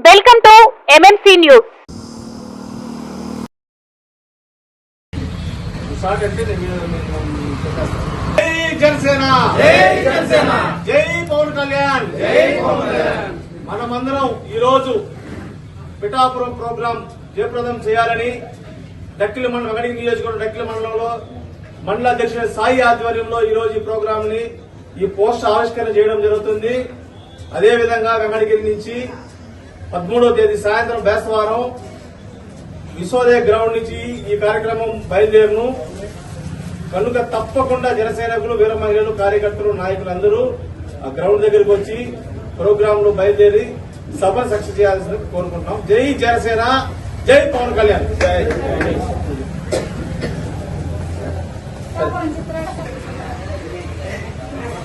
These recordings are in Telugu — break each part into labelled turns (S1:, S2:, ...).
S1: Welcome to MMC news.
S2: జై జనసేన, జై జనసేన, జై పవన్ కళ్యాణ్, జై పవన్ కళ్యాణ్. మనమందరం ఈ రోజు పిఠాపురం ప్రోగ్రాం జయప్రదం చేయాలని డక్కిలి మండలం వెంకటగిరి నియోజకవర్గం డక్కిలి మండలంలో మండల అధ్యక్షుడు సాయి ఆధ్వర్యంలో ఈ రోజు ఈ ప్రోగ్రాం ని ఈ పోస్టర్ ఆవిష్కరణ చేయడం జరుగుతుంది. అదేవిధంగా వెంకటగిరి నుంచి 13వ తేదీ సాయంత్రం బేస్తవారం విశ్వోదయ గ్రౌండ్ నుంచి ఈ కార్యక్రమం బయలుదేరును కనుక తప్పకుండా జనసైనికులు, వీర మహిళలు, కార్యకర్తలు, నాయకులు అందరూ ఆ గ్రౌండ్ దగ్గరికి వచ్చి ప్రోగ్రామ్ లో బయలుదేరి సభను సక్సెస్ చేయాల్సింది కోరుకుంటున్నాం. జై జనసేన, జై పవన్ కళ్యాణ్.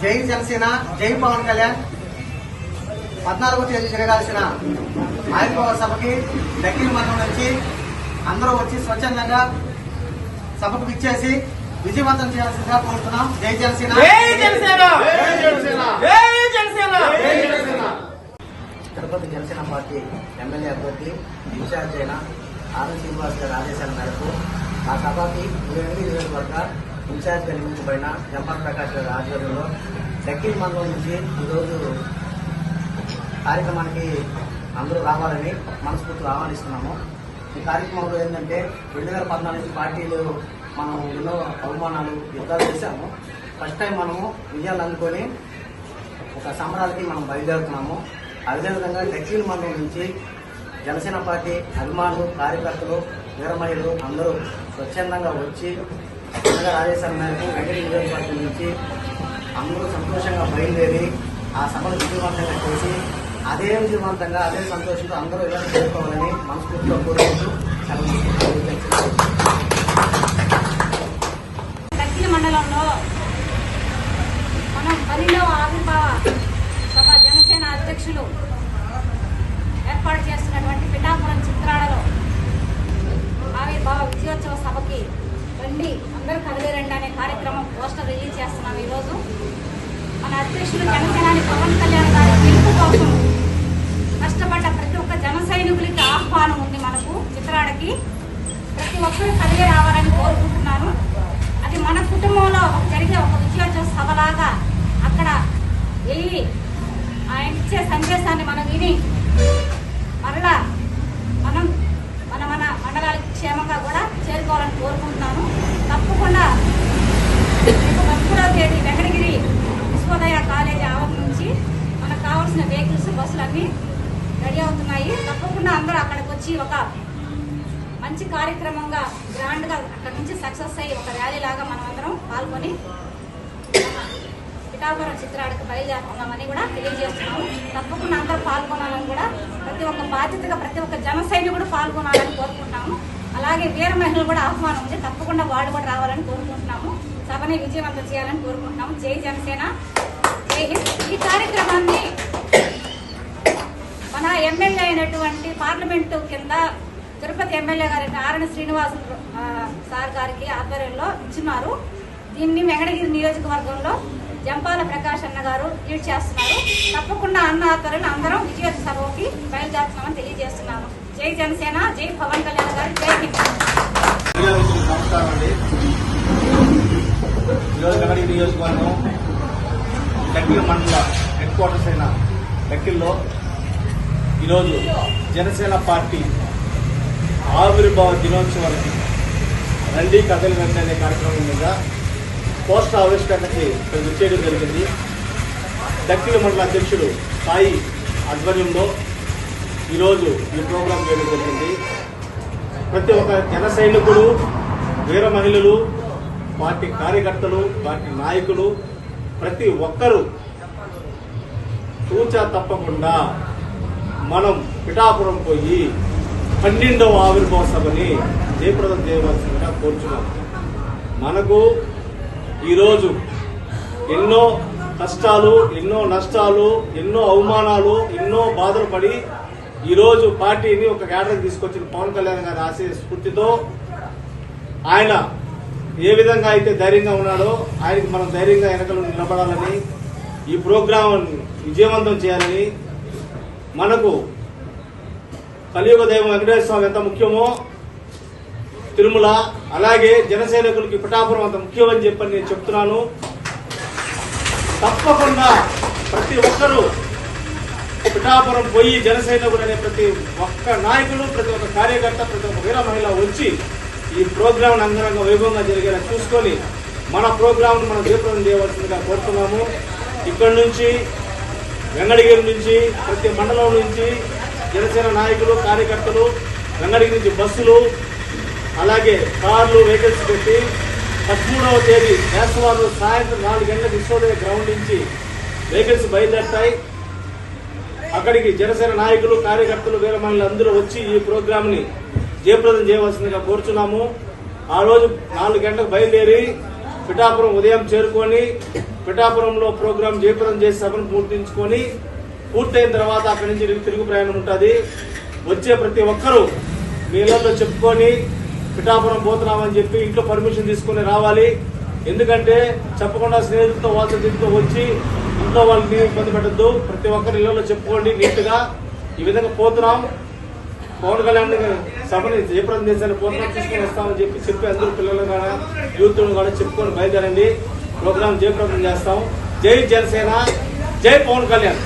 S3: జై జనసేన, జై పవన్ కళ్యాణ్. 14వ తేదీ జరగాల్సిన ఆవిర్భావ సభకి డక్కిలి మండలం నుంచి అందరూ వచ్చి స్వచ్ఛందంగా సభకు విచ్చేసి విజయవంతం చేయాల్సిందిగా కోరుతున్నాం. జై జనసేన, జై జనసేన, జై జనసేన, జై జనసేన, జై జనసేన. తిరుపతి జనసేన పార్టీ ఎమ్మెల్యే అభ్యర్థి ఇన్ఛార్జ్ అయిన ఆర్ శ్రీనివాస్ గారి ఆదేశాల మేరకు ఆ సభకి నియోజకవర్గ ఇన్ఛార్జ్ గా నియమించబడిన జంపా ప్రకాష్ గారి ఆధ్వర్యంలో డక్కిలి మండలం నుంచి ఈరోజు కార్యక్రమానికి అందరూ రావాలని మనస్ఫూర్తిగా ఆహ్వానిస్తున్నాము. ఈ కార్యక్రమంలో ఏంటంటే 2014 నుంచి పార్టీలు మనం ఎన్నో అవమానాలు, యుద్ధాలు చేశాము. ఫస్ట్ టైం మనము విజయాలు అందుకొని ఒక సంబరాలకి మనం బయలుదేరుతున్నాము. అదేవిధంగా డక్కిలి మండలం నుంచి జనసేన పార్టీ అభిమానులు, కార్యకర్తలు, వీర మహిళలు అందరూ స్వచ్ఛందంగా వచ్చి ఆదేశాల మేరకు వెంకటగిరి నియోజకవర్గం నుంచి అందరూ సంతోషంగా బయలుదేరి ఆ సభను విజయవంతంగా చేసి అదే విజయవంతంగా అదే సంతోషంతో అందరూ ఇలా చేసుకోవాలని మనస్ఫూర్తిగా కోరుకుంటూ
S4: డక్కిలి మండలంలో మనం 12వ ఆవిర్భావ సభ జనసేన అధ్యక్షులు ఏర్పాటు చేస్తున్నటువంటి పిఠాపురం చిత్రాలలో ఆవిర్భావ విజయోత్సవ సభకి రండి, అందరూ కదిలిరండి అనే కార్యక్రమం పోస్టర్ రిలీజ్ చేస్తున్నాం. ఈరోజు మన అధ్యక్షులు జనసేనాని పవన్ కళ్యాణ్ గారి గెలుపు కోసం కష్టపడ్డ ప్రతి ఒక్క జన సైనికులకి ఆహ్వానం ఉంది. మనకు చిత్రాడకి ప్రతి ఒక్కరు కదిలే రావాలని కోరుకుంటున్నాను. అది మన కుటుంబంలో జరిగే ఒక విజయోత్సవ సభలాగా అక్కడ వెళ్ళి ఆయన ఇచ్చే సందేశాన్ని మనం విని మరలా మనం మన మన మండలాలకు క్షేమంగా కూడా చేరుకోవాలని కోరుకుంటున్నాను. తప్పకుండా 13వ తేదీ వెంకటగిరి విశ్వోదయ కాలేజీ ఆవరణ నుంచి మనకు కావాల్సిన వెహికల్స్, బస్సులన్నీ రెడీ అవుతున్నాయి. తప్పకుండా అందరూ అక్కడికి వచ్చి ఒక మంచి కార్యక్రమంగా గ్రాండ్గా అక్కడి నుంచి సక్సెస్ అయ్యి ఒక ర్యాలీ లాగా మనం అందరం పాల్గొని పిఠాపురం చిత్రాడికి బయలుదేరుతున్నామని కూడా తెలియజేస్తున్నాము. తప్పకుండా అందరూ పాల్గొనాలని కూడా ప్రతి ఒక్క బాధ్యతగా ప్రతి ఒక్క జన సైనికుడు పాల్గొనాలని కోరుకుంటున్నాము. అలాగే వీర మహిళలు కూడా ఆహ్వానం ఉంది, తప్పకుండా వాళ్ళు కూడా రావాలని కోరుకుంటున్నాము. సభని విజయవంతం చేయాలని కోరుకుంటున్నాము. జై జనసేన, జై హింద్. ఈ కార్యక్రమాన్ని మన ఎమ్మెల్యే అయినటువంటి పార్లమెంటు కింద తిరుపతి ఎమ్మెల్యే గారి ఆర్ శ్రీనివాస్ సార్ గారికి ఆధ్వర్యంలో ఇచ్చినారు. దీన్ని వెంకటగిరి నియోజకవర్గంలో జంపాల ప్రకాష్ అన్న గారు లీడ్ చేస్తున్నారు. తప్పకుండా అన్న ఆధ్వర్యంలో అందరం విజయోత్సవ సభకి బయలుదేరుతున్నామని తెలియజేస్తున్నాము. జై జనసేన, జై పవన్ కళ్యాణ్ గారు, జై హింద్.
S2: నమస్కారం అండి. ఈరోజు వెంకటగిరి నియోజకవర్గం డక్కిలి మండల హెడ్ క్వార్టర్స్ అయిన డక్కిల్లో ఈరోజు జనసేన పార్టీ ఆవిర్భావ దినోత్సవానికి రండి కథలు రండి అనే కార్యక్రమం మీద పోస్టర్ ఆవిష్కరణకి వచ్చేయడం జరిగింది. డక్కిలి మండల అధ్యక్షుడు సాయి ఆధ్వర్యంలో ఈరోజు ఈ ప్రోగ్రాం చేయడం జరిగింది. ప్రతి ఒక్క జన సైనికులు, వీర మహిళలు, పార్టీ కార్యకర్తలు, పార్టీ నాయకులు ప్రతి ఒక్కరూ తూచా తప్పకుండా మనం పిఠాపురం పోయి 12వ ఆవిర్భావ సభని జయప్రదం చేయవలసిందిగా కోరుచున్నాం. మనకు ఈరోజు ఎన్నో కష్టాలు, ఎన్నో నష్టాలు, ఎన్నో అవమానాలు, ఎన్నో బాధలు పడి ఈరోజు పార్టీని ఒక కేడర్కి తీసుకొచ్చిన పవన్ కళ్యాణ్ గారి ఆశయ స్ఫూర్తితో ఆయన ఏ విధంగా అయితే ధైర్యంగా ఉన్నాడో ఆయనకి మనం ధైర్యంగా వెనకలు నిలబడాలని, ఈ ప్రోగ్రాం విజయవంతం చేయాలని మనకు కలియుగ దైవం వెంకటేశ్వర స్వామి ఎంత ముఖ్యమో తిరుమల, అలాగే జనసైనికులకి పిఠాపురం అంత ముఖ్యమని చెప్పని నేను చెప్తున్నాను. తప్పకుండా ప్రతి ఒక్కరూ పిఠాపురం పోయి జనసైనికుడు అనే ప్రతి ఒక్క నాయకులు, ప్రతి ఒక్క కార్యకర్త, ప్రతి ఒక్క వీర మహిళ వచ్చి ఈ ప్రోగ్రాం అంగరంగ వైభవంగా జరిగేలా చూసుకొని మన ప్రోగ్రాం మనం జయప్రదం చేయవలసిందిగా కోరుతున్నాము. ఇక్కడి నుంచి వెంగళగిరి నుంచి ప్రతి మండలం నుంచి జనసేన నాయకులు, కార్యకర్తలు వెంగళగిరి నుంచి బస్సులు, అలాగే కార్లు, వెహికల్స్ పెట్టి 13వ తేదీ వేసవారు సాయంత్రం 4 గంటలకు విశ్వోదయ గ్రౌండ్ నుంచి వెహికల్స్ బయలుదేరుతాయి. అక్కడికి జనసేన నాయకులు, కార్యకర్తలు, వీర మహిళలు అందరూ వచ్చి ఈ ప్రోగ్రామ్ ని జయప్రదం చేయవలసిందిగా కోరుచున్నాము. ఆ రోజు 4 గంటలకు బయలుదేరి పిఠాపురం ఉదయం చేరుకొని పిఠాపురంలో ప్రోగ్రాం జయప్రదం చేసి సభను పూర్తయిన తర్వాత అక్కడి నుంచి తిరుగు ప్రయాణం ఉంటుంది. వచ్చే ప్రతి ఒక్కరూ మీ ఇళ్లలో చెప్పుకొని పిఠాపురం పోతున్నామని చెప్పి ఇంట్లో పర్మిషన్ తీసుకుని రావాలి. ఎందుకంటే చెప్పకుండా స్నేహితులతో వాసంతో వచ్చి ఇంట్లో వాళ్ళని ఇబ్బంది పెట్టద్దు. ప్రతి ఒక్కరి ఇళ్లలో చెప్పుకోండి నీట్గా. ఈ విధంగా పోతున్నాం, పవన్ కళ్యాణ్ సభని జయప్రదం చేశాను, పోతున్నాం, తీసుకొని వస్తామని చెప్పి అందరూ పిల్లలు కూడా యూత్ కూడా చెప్పుకొని బయలుదేరండి. ప్రోగ్రాం జయప్రదం చేస్తాం. జై జనసేన, జై పవన్ కళ్యాణ్.